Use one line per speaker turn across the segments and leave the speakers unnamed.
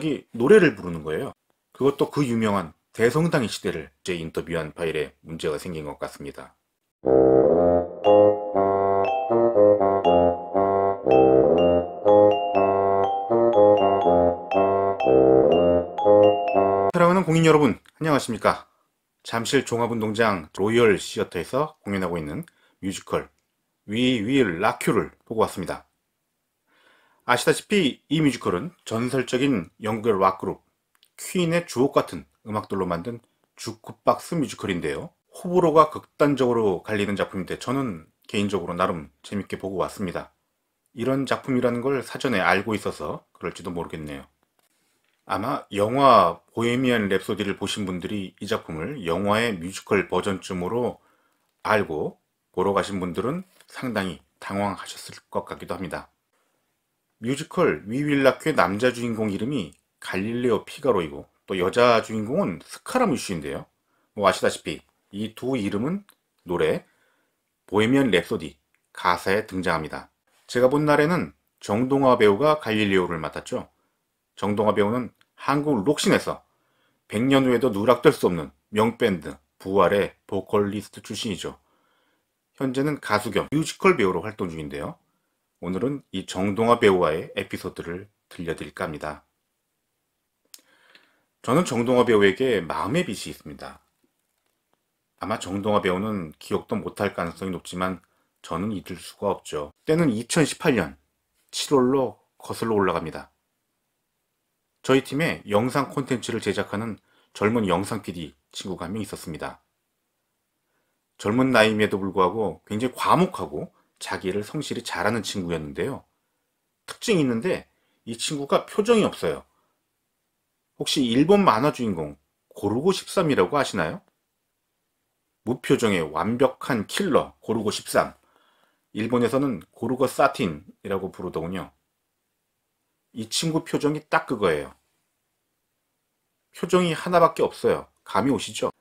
갑자기 노래를 부르는 거예요. 그것도 그 유명한 대성당의 시대를 제 인터뷰한 파일에 문제가 생긴 것 같습니다. 사랑하는 공인 여러분, 안녕하십니까? 잠실 종합운동장 로열 시어터에서 공연하고 있는 뮤지컬 We Will Rock You를 보고 왔습니다. 아시다시피 이 뮤지컬은 전설적인 영국의 락그룹 퀸의 주옥 같은 음악들로 만든 주크박스 뮤지컬인데요. 호불호가 극단적으로 갈리는 작품인데 저는 개인적으로 나름 재밌게 보고 왔습니다. 이런 작품이라는 걸 사전에 알고 있어서 그럴지도 모르겠네요. 아마 영화 보헤미안 랩소디를 보신 분들이 이 작품을 영화의 뮤지컬 버전쯤으로 알고 보러 가신 분들은 상당히 당황하셨을 것 같기도 합니다. 뮤지컬 위윌라큐의 남자 주인공 이름이 갈릴레오 피가로이고 또 여자 주인공은 스카라무쉬인데요. 뭐 아시다시피 이 두 이름은 노래 보헤미안 랩소디 가사에 등장합니다. 제가 본 날에는 정동화 배우가 갈릴레오를 맡았죠. 정동화 배우는 한국 록신에서 100년 후에도 누락될 수 없는 명밴드 부활의 보컬리스트 출신이죠. 현재는 가수 겸 뮤지컬 배우로 활동 중인데요. 오늘은 이 정동화 배우와의 에피소드를 들려드릴까 합니다. 저는 정동화 배우에게 마음의 빚이 있습니다. 아마 정동화 배우는 기억도 못할 가능성이 높지만 저는 잊을 수가 없죠. 때는 2018년 7월로 거슬러 올라갑니다. 저희 팀에 영상 콘텐츠를 제작하는 젊은 영상 PD 친구가 한 명 있었습니다. 젊은 나이임에도 불구하고 굉장히 과묵하고 자기를 성실히 잘하는 친구였는데요. 특징이 있는데 이 친구가 표정이 없어요. 혹시 일본 만화 주인공 고르고 13이라고 아시나요? 무표정의 완벽한 킬러 고르고 13. 일본에서는 고르고 사틴이라고 부르더군요. 이 친구 표정이 딱 그거예요. 표정이 하나밖에 없어요. 감이 오시죠?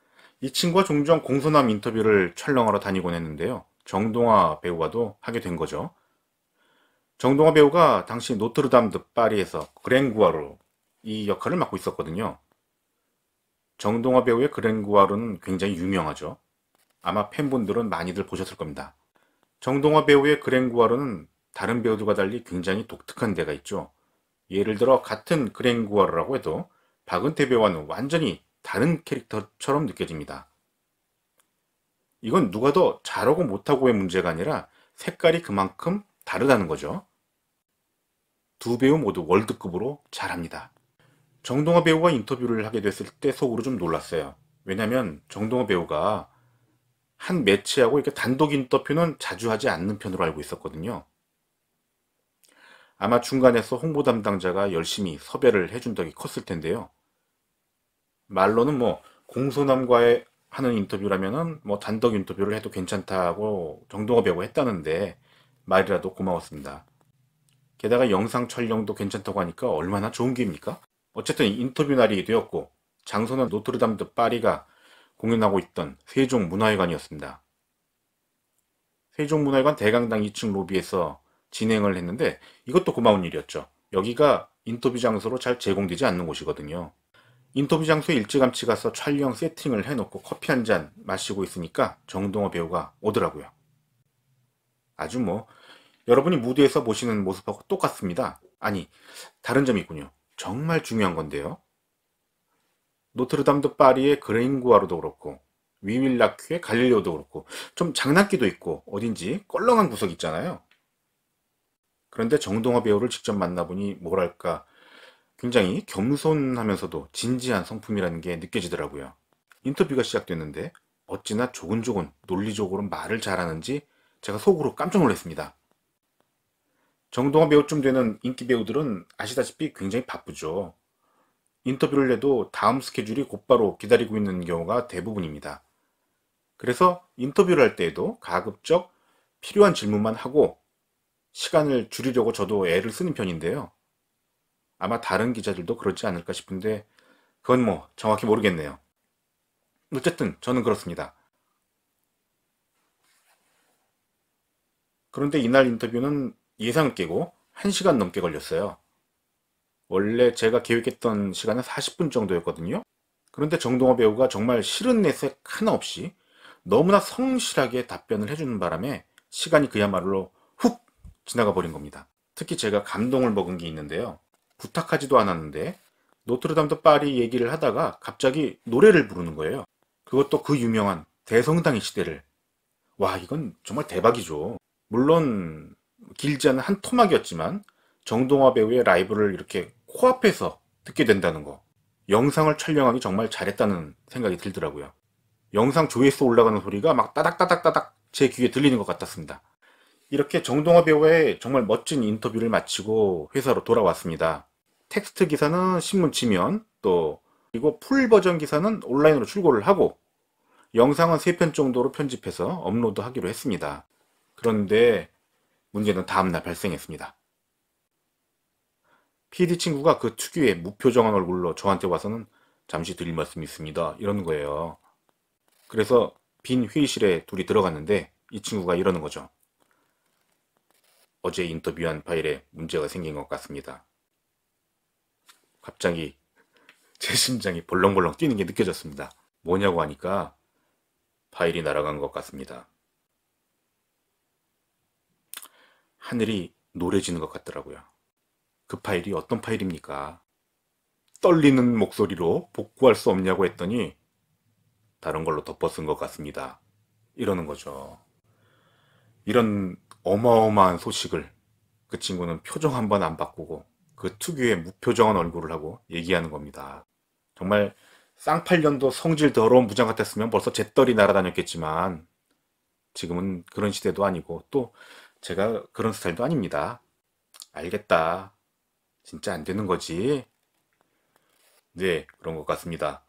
이 친구와 종종 공손함 인터뷰를 촬영하러 다니곤 했는데요. 정동화 배우와도 하게 된 거죠. 정동화 배우가 당시 노트르담 드 파리에서 그랭구아르 이 역할을 맡고 있었거든요. 정동화 배우의 그랭구아르는 굉장히 유명하죠. 아마 팬분들은 많이들 보셨을 겁니다. 정동화 배우의 그랭구아르는 다른 배우들과 달리 굉장히 독특한 데가 있죠. 예를 들어 같은 그랭구아르라고 해도 박은태 배우와는 완전히 다른 캐릭터처럼 느껴집니다. 이건 누가 더 잘하고 못하고의 문제가 아니라 색깔이 그만큼 다르다는 거죠. 두 배우 모두 월드급으로 잘합니다. 정동화 배우와 인터뷰를 하게 됐을 때 속으로 좀 놀랐어요. 왜냐면 정동화 배우가 한 매체하고 이렇게 단독 인터뷰는 자주 하지 않는 편으로 알고 있었거든요. 아마 중간에서 홍보 담당자가 열심히 섭외를 해준 덕이 컸을 텐데요. 말로는 뭐 공소남과의 하는 인터뷰라면은 뭐 단독 인터뷰를 해도 괜찮다고 정동화 배우가 했다는데 말이라도 고마웠습니다. 게다가 영상 촬영도 괜찮다고 하니까 얼마나 좋은 기회입니까? 어쨌든 인터뷰 날이 되었고 장소는 노트르담 드 파리가 공연하고 있던 세종문화회관이었습니다. 세종문화회관 대강당 2층 로비에서 진행을 했는데 이것도 고마운 일이었죠. 여기가 인터뷰 장소로 잘 제공되지 않는 곳이거든요. 인터뷰 장소에 일찌감치 가서 촬영 세팅을 해놓고 커피 한 잔 마시고 있으니까 정동호 배우가 오더라고요. 아주 뭐 여러분이 무대에서 보시는 모습하고 똑같습니다. 아니, 다른 점이 있군요. 정말 중요한 건데요. 노트르담 드 파리의 그레인구아르도 그렇고 위윌라큐의 갈릴레오도 그렇고 좀 장난기도 있고 어딘지 껄렁한 구석이 있잖아요. 그런데 정동호 배우를 직접 만나보니 뭐랄까 굉장히 겸손하면서도 진지한 성품이라는 게 느껴지더라고요. 인터뷰가 시작됐는데 어찌나 조곤조곤 논리적으로 말을 잘하는지 제가 속으로 깜짝 놀랐습니다. 정동호 배우쯤 되는 인기 배우들은 아시다시피 굉장히 바쁘죠. 인터뷰를 해도 다음 스케줄이 곧바로 기다리고 있는 경우가 대부분입니다. 그래서 인터뷰를 할 때에도 가급적 필요한 질문만 하고 시간을 줄이려고 저도 애를 쓰는 편인데요. 아마 다른 기자들도 그렇지 않을까 싶은데 그건 뭐 정확히 모르겠네요. 어쨌든 저는 그렇습니다. 그런데 이날 인터뷰는 예상을 깨고 1시간 넘게 걸렸어요. 원래 제가 계획했던 시간은 40분 정도였거든요. 그런데 정동호 배우가 정말 싫은 내색 하나 없이 너무나 성실하게 답변을 해주는 바람에 시간이 그야말로 훅 지나가 버린 겁니다. 특히 제가 감동을 먹은 게 있는데요. 부탁하지도 않았는데 노트르담드 파리 얘기를 하다가 갑자기 노래를 부르는 거예요. 그것도 그 유명한 대성당의 시대를. 와, 이건 정말 대박이죠. 물론 길지 않은 한 토막이었지만 정동화 배우의 라이브를 이렇게 코앞에서 듣게 된다는 거, 영상을 촬영하기 정말 잘했다는 생각이 들더라고요. 영상 조회수 올라가는 소리가 막 따닥따닥따닥 제 귀에 들리는 것 같았습니다. 이렇게 정동화 배우의 정말 멋진 인터뷰를 마치고 회사로 돌아왔습니다. 텍스트 기사는 신문 지면, 또 그리고 풀 버전 기사는 온라인으로 출고를 하고 영상은 3편 정도로 편집해서 업로드하기로 했습니다. 그런데 문제는 다음날 발생했습니다. PD 친구가 그 특유의 무표정한 얼굴로 저한테 와서는 잠시 드릴 말씀이 있습니다, 이러는 거예요. 그래서 빈 회의실에 둘이 들어갔는데 이 친구가 이러는 거죠. 어제 인터뷰한 파일에 문제가 생긴 것 같습니다. 갑자기 제 심장이 벌렁벌렁 뛰는 게 느껴졌습니다. 뭐냐고 하니까 파일이 날아간 것 같습니다. 하늘이 노래지는 것 같더라고요. 그 파일이 어떤 파일입니까? 떨리는 목소리로 복구할 수 없냐고 했더니 다른 걸로 덮어쓴 것 같습니다, 이러는 거죠. 이런 어마어마한 소식을 그 친구는 표정 한번 안 바꾸고 그 특유의 무표정한 얼굴을 하고 얘기하는 겁니다. 정말 쌍팔년도 성질 더러운 부장 같았으면 벌써 잿떨이 날아다녔겠지만 지금은 그런 시대도 아니고 또 제가 그런 스타일도 아닙니다. 알겠다. 진짜 안 되는 거지? 네, 그런 것 같습니다.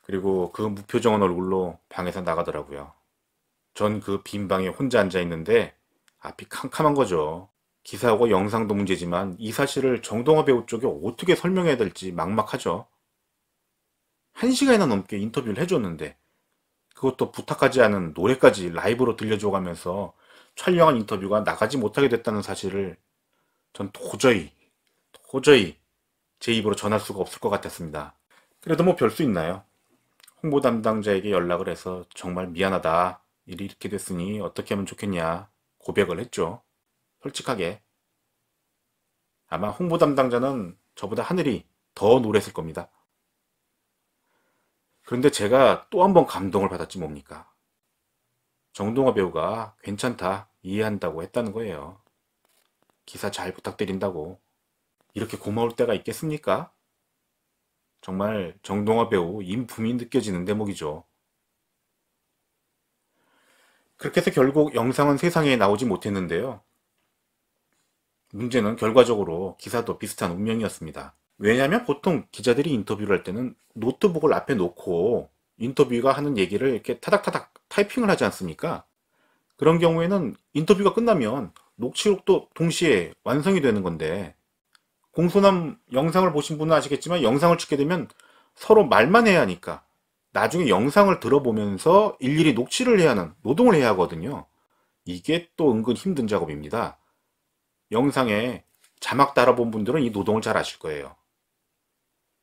그리고 그 무표정한 얼굴로 방에서 나가더라고요. 전 그 빈 방에 혼자 앉아 있는데 앞이 캄캄한 거죠. 기사하고 영상도 문제지만 이 사실을 정동화 배우 쪽에 어떻게 설명해야 될지 막막하죠. 1시간이나 넘게 인터뷰를 해줬는데 그것도 부탁하지 않은 노래까지 라이브로 들려줘가면서 촬영한 인터뷰가 나가지 못하게 됐다는 사실을 전 도저히 제 입으로 전할 수가 없을 것 같았습니다. 그래도 뭐 별 수 있나요? 홍보 담당자에게 연락을 해서 정말 미안하다, 일이 이렇게 됐으니 어떻게 하면 좋겠냐 고백을 했죠. 솔직하게. 아마 홍보 담당자는 저보다 하늘이 더 노랬을 겁니다. 그런데 제가 또 한 번 감동을 받았지 뭡니까? 정동화 배우가 괜찮다, 이해한다고 했다는 거예요. 기사 잘 부탁드린다고. 이렇게 고마울 때가 있겠습니까? 정말 정동화 배우 인품이 느껴지는 대목이죠. 그렇게 해서 결국 영상은 세상에 나오지 못했는데요. 문제는 결과적으로 기사도 비슷한 운명이었습니다. 왜냐하면 보통 기자들이 인터뷰를 할 때는 노트북을 앞에 놓고 인터뷰가 하는 얘기를 이렇게 타닥타닥 타이핑을 하지 않습니까? 그런 경우에는 인터뷰가 끝나면 녹취록도 동시에 완성이 되는 건데, 공소남 영상을 보신 분은 아시겠지만 영상을 찍게 되면 서로 말만 해야 하니까 나중에 영상을 들어보면서 일일이 녹취를 해야 하는 노동을 해야 하거든요. 이게 또 은근 힘든 작업입니다. 영상에 자막 달아본 분들은 이 노동을 잘 아실 거예요.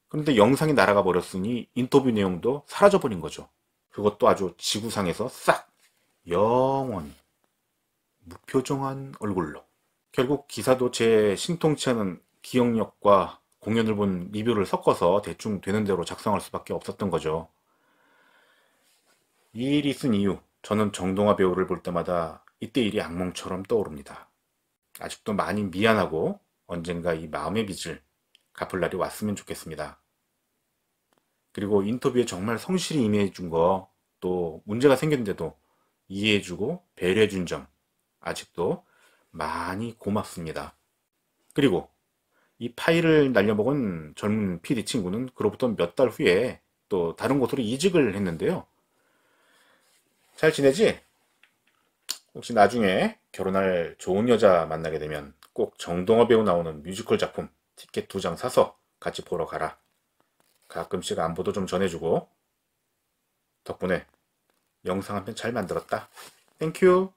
그런데 영상이 날아가 버렸으니 인터뷰 내용도 사라져 버린 거죠. 그것도 아주 지구상에서 싹 영원히 무표정한 얼굴로. 결국 기사도 제 신통치 않은 기억력과 공연을 본 리뷰를 섞어서 대충 되는 대로 작성할 수밖에 없었던 거죠. 이 일이 있은 이유, 저는 정동화 배우를 볼 때마다 이때 일이 악몽처럼 떠오릅니다. 아직도 많이 미안하고 언젠가 이 마음의 빚을 갚을 날이 왔으면 좋겠습니다. 그리고 인터뷰에 정말 성실히 임해준 거, 또 문제가 생겼는데도 이해해주고 배려해준 점, 아직도 많이 고맙습니다. 그리고 이 파일을 날려먹은 젊은 PD 친구는 그로부터 몇 달 후에 또 다른 곳으로 이직을 했는데요. 잘 지내지? 혹시 나중에 결혼할 좋은 여자 만나게 되면 꼭 정동화 배우 나오는 뮤지컬 작품 티켓 2장 사서 같이 보러 가라. 가끔씩 안부도 좀 전해주고. 덕분에 영상 한 편 잘 만들었다. 땡큐.